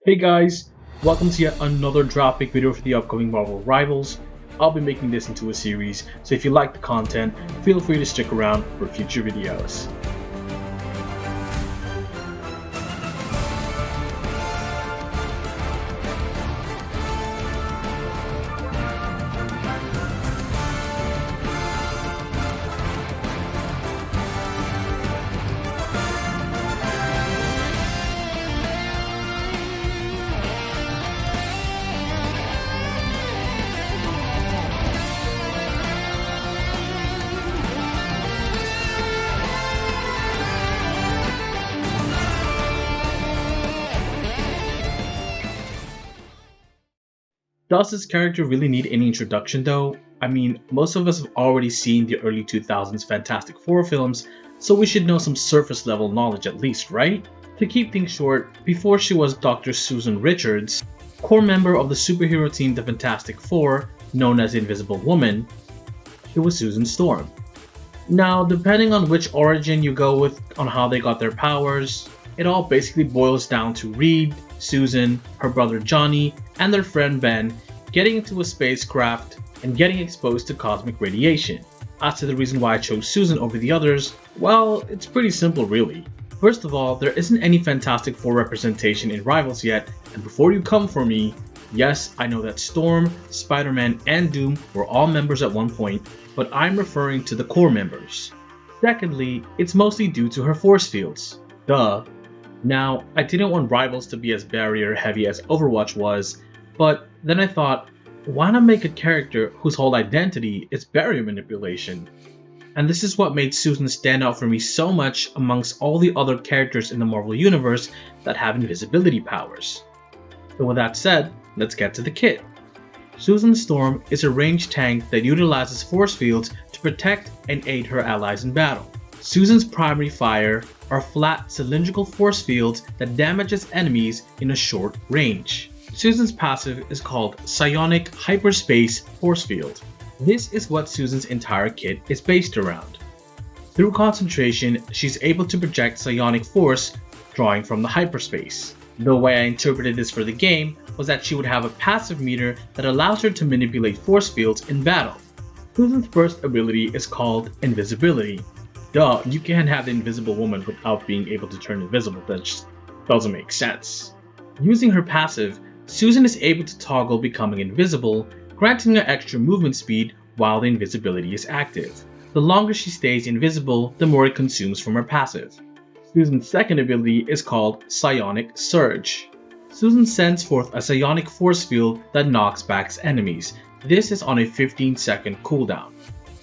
Hey guys, welcome to yet another drop pick video for the upcoming Marvel Rivals. I'll be making this into a series, so if you like the content, feel free to stick around for future videos. Does this character really need any introduction though? I mean, most of us have already seen the early 2000s Fantastic Four films, so we should know some surface level knowledge at least, right? To keep things short, before she was Dr. Susan Richards, core member of the superhero team The Fantastic Four, known as the Invisible Woman, she was Susan Storm. Now, depending on which origin you go with on how they got their powers, it all basically boils down to Reed, Susan, her brother Johnny, and their friend Ben getting into a spacecraft and getting exposed to cosmic radiation. As to the reason why I chose Susan over the others, well, it's pretty simple really. First of all, there isn't any Fantastic Four representation in Rivals yet, and before you come for me, yes, I know that Storm, Spider-Man, and Doom were all members at one point, but I'm referring to the core members. Secondly, it's mostly due to her force fields. Duh. Now, I didn't want Rivals to be as barrier heavy as Overwatch was, but then I thought, why not make a character whose whole identity is barrier manipulation? And this is what made Susan stand out for me so much amongst all the other characters in the Marvel Universe that have invisibility powers. So with that said, let's get to the kit. Susan Storm is a ranged tank that utilizes force fields to protect and aid her allies in battle. Susan's primary fire are flat cylindrical force fields that damages enemies in a short range. Susan's passive is called Psionic Hyperspace Force Field. This is what Susan's entire kit is based around. Through concentration, she's able to project psionic force drawing from the hyperspace. The way I interpreted this for the game was that she would have a passive meter that allows her to manipulate force fields in battle. Susan's first ability is called Invisibility. Duh, you can't have the Invisible Woman without being able to turn invisible, that just doesn't make sense. Using her passive, Susan is able to toggle becoming invisible, granting her extra movement speed while the invisibility is active. The longer she stays invisible, the more it consumes from her passive. Susan's second ability is called Psionic Surge. Susan sends forth a psionic force field that knocks back enemies. This is on a 15-second cooldown.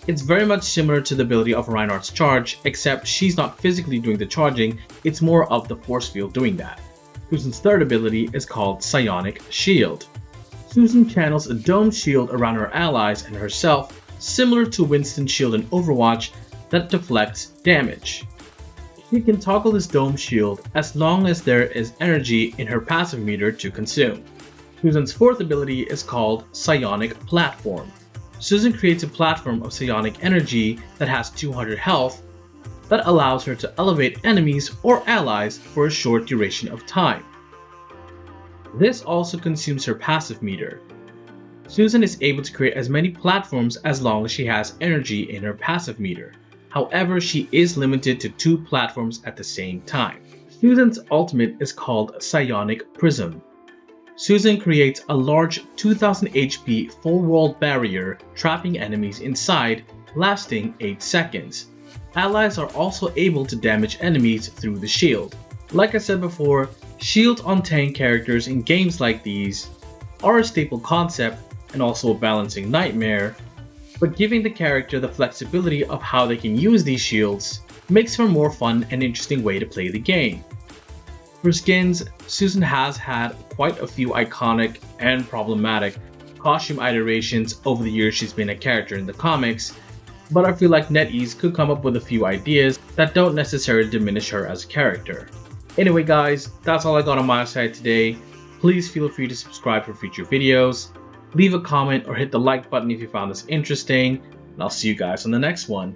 It's very much similar to the ability of Reinhardt's charge, except she's not physically doing the charging, it's more of the force field doing that. Susan's third ability is called Psionic Shield. Susan channels a dome shield around her allies and herself, similar to Winston's shield in Overwatch, that deflects damage. She can toggle this dome shield as long as there is energy in her passive meter to consume. Susan's fourth ability is called Psionic Platform. Susan creates a platform of psionic energy that has 200 health that allows her to elevate enemies or allies for a short duration of time. This also consumes her passive meter. Susan is able to create as many platforms as long as she has energy in her passive meter. However, she is limited to 2 platforms at the same time. Susan's ultimate is called Psionic Prism. Susan creates a large 2000 HP full world barrier, trapping enemies inside, lasting 8 seconds. Allies are also able to damage enemies through the shield. Like I said before, shields on tank characters in games like these are a staple concept and also a balancing nightmare, but giving the character the flexibility of how they can use these shields makes for a more fun and interesting way to play the game. For skins, Susan has had quite a few iconic and problematic costume iterations over the years she's been a character in the comics, but I feel like NetEase could come up with a few ideas that don't necessarily diminish her as a character. Anyway guys, that's all I got on my side today. Please feel free to subscribe for future videos, leave a comment or hit the like button if you found this interesting, and I'll see you guys on the next one.